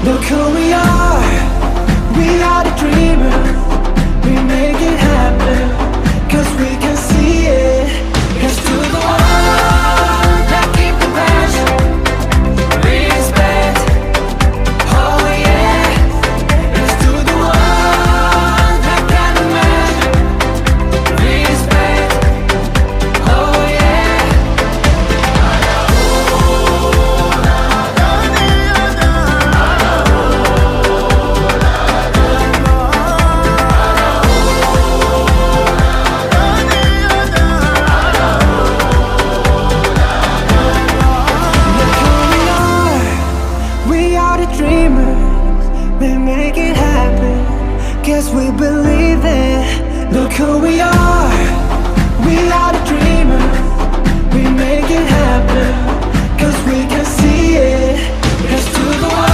Look who we are the dreamers. We make it happen, 'cause we can see it. Here's to the ones that keep the passion, respect, oh yeah. Here's to the ones that can imagine, respect, oh yeah. We are the dreamers, we make it happen, 'cause we believe it. Look who we are the dreamers, we make it happen, 'cause we can see it. Here's to the one.